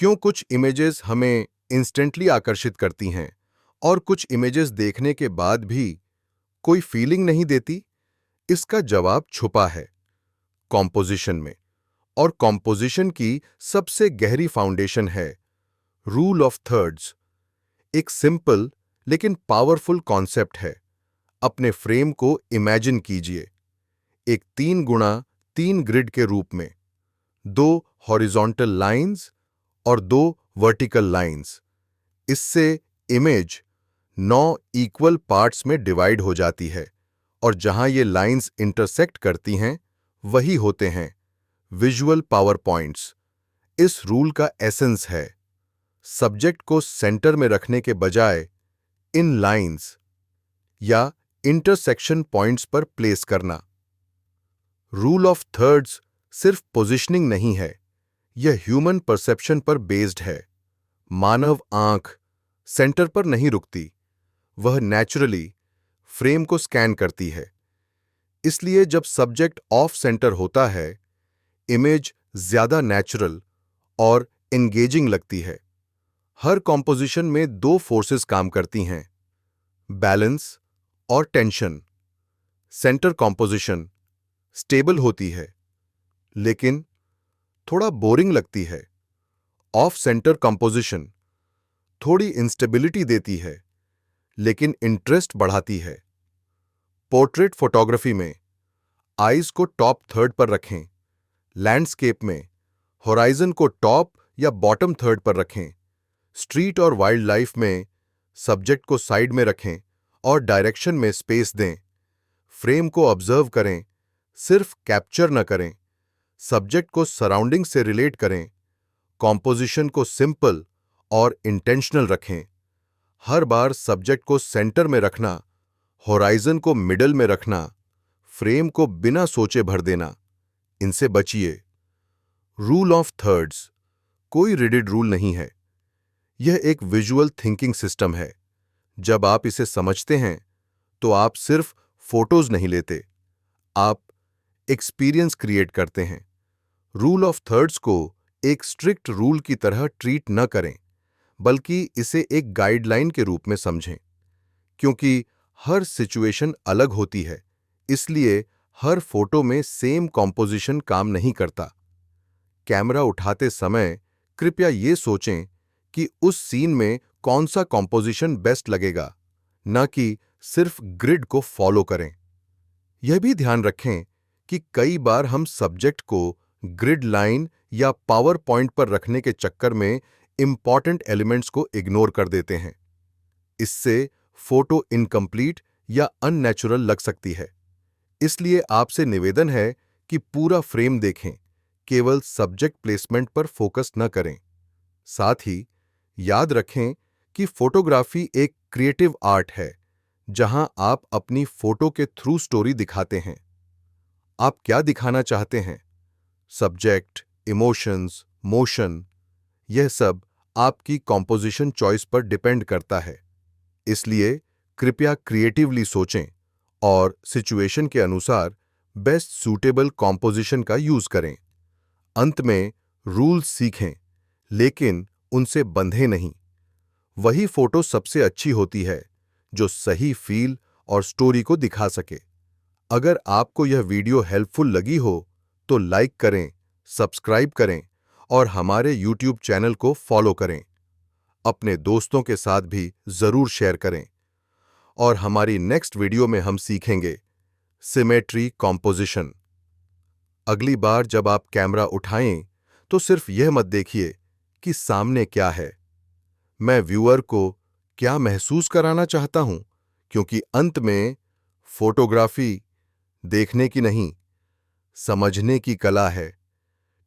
क्यों कुछ इमेजेस हमें इंस्टेंटली आकर्षित करती हैं और कुछ इमेजेस देखने के बाद भी कोई फीलिंग नहीं देती? इसका जवाब छुपा है कॉम्पोजिशन में। और कॉम्पोजिशन की सबसे गहरी फाउंडेशन है रूल ऑफ थर्ड्स। एक सिंपल लेकिन पावरफुल कॉन्सेप्ट है। अपने फ्रेम को इमेजिन कीजिए एक 3x3 ग्रिड के रूप में, 2 हॉरिजॉन्टल लाइंस और 2 वर्टिकल लाइंस। इससे इमेज 9 इक्वल पार्ट्स में डिवाइड हो जाती है और जहां ये लाइंस इंटरसेक्ट करती हैं वही होते हैं विजुअल पावर पॉइंट्स। इस रूल का एसेंस है सब्जेक्ट को सेंटर में रखने के बजाय इन लाइंस या इंटरसेक्शन पॉइंट्स पर प्लेस करना। रूल ऑफ थर्ड्स सिर्फ पोजिशनिंग नहीं है, यह ह्यूमन परसेप्शन पर बेस्ड है। मानव आंख सेंटर पर नहीं रुकती, वह नेचुरली फ्रेम को स्कैन करती है। इसलिए जब सब्जेक्ट ऑफ सेंटर होता है, इमेज ज्यादा नेचुरल और एंगेजिंग लगती है। हर कॉम्पोजिशन में 2 फोर्सेस काम करती हैं, बैलेंस और टेंशन। सेंटर कॉम्पोजिशन स्टेबल होती है लेकिन थोड़ा बोरिंग लगती है। ऑफ सेंटर कॉम्पोजिशन थोड़ी इंस्टेबिलिटी देती है लेकिन इंटरेस्ट बढ़ाती है। पोर्ट्रेट फोटोग्राफी में आईज को टॉप थर्ड पर रखें, लैंडस्केप में होराइजन को टॉप या बॉटम थर्ड पर रखें, स्ट्रीट और वाइल्ड लाइफ में सब्जेक्ट को साइड में रखें और डायरेक्शन में स्पेस दें। फ्रेम को ऑब्जर्व करें, सिर्फ कैप्चर न करें। सब्जेक्ट को सराउंडिंग से रिलेट करें। कॉम्पोजिशन को सिंपल और इंटेंशनल रखें। हर बार सब्जेक्ट को सेंटर में रखना, होराइजन को मिडल में रखना, फ्रेम को बिना सोचे भर देना, इनसे बचिए। रूल ऑफ थर्ड्स कोई रिजिड रूल नहीं है, यह एक विजुअल थिंकिंग सिस्टम है। जब आप इसे समझते हैं तो आप सिर्फ फोटोज नहीं लेते, आप एक्सपीरियंस क्रिएट करते हैं। रूल ऑफ थर्ड्स को एक स्ट्रिक्ट रूल की तरह ट्रीट न करें, बल्कि इसे एक गाइडलाइन के रूप में समझें। क्योंकि हर सिचुएशन अलग होती है, इसलिए हर फोटो में सेम कॉम्पोजिशन काम नहीं करता। कैमरा उठाते समय कृपया ये सोचें कि उस सीन में कौन सा कॉम्पोजिशन बेस्ट लगेगा, न कि सिर्फ ग्रिड को फॉलो करें। यह भी ध्यान रखें कि कई बार हम सब्जेक्ट को ग्रिड लाइन या पावर पॉइंट पर रखने के चक्कर में इंपॉर्टेंट एलिमेंट्स को इग्नोर कर देते हैं। इससे फोटो इनकम्प्लीट या अननेचुरल लग सकती है। इसलिए आपसे निवेदन है कि पूरा फ्रेम देखें, केवल सब्जेक्ट प्लेसमेंट पर फोकस न करें। साथ ही याद रखें कि फोटोग्राफी एक क्रिएटिव आर्ट है, जहां आप अपनी फोटो के थ्रू स्टोरी दिखाते हैं। आप क्या दिखाना चाहते हैं? सब्जेक्ट, इमोशंस, मोशन, यह सब आपकी कॉम्पोजिशन चॉइस पर डिपेंड करता है। इसलिए कृपया क्रिएटिवली सोचें और सिचुएशन के अनुसार बेस्ट सूटेबल कॉम्पोजिशन का यूज करें। अंत में रूल्स सीखें, लेकिन उनसे बंधे नहीं। वही फोटो सबसे अच्छी होती है जो सही फील और स्टोरी को दिखा सके। अगर आपको यह वीडियो हेल्पफुल लगी हो तो लाइक करें, सब्सक्राइब करें और हमारे YouTube चैनल को फॉलो करें। अपने दोस्तों के साथ भी जरूर शेयर करें। और हमारी नेक्स्ट वीडियो में हम सीखेंगे सिमेट्री कॉम्पोजिशन। अगली बार जब आप कैमरा उठाएं तो सिर्फ यह मत देखिए कि सामने क्या है, मैं व्यूअर को क्या महसूस कराना चाहता हूं, क्योंकि अंत में फोटोग्राफी देखने की नहीं, समझने की कला है।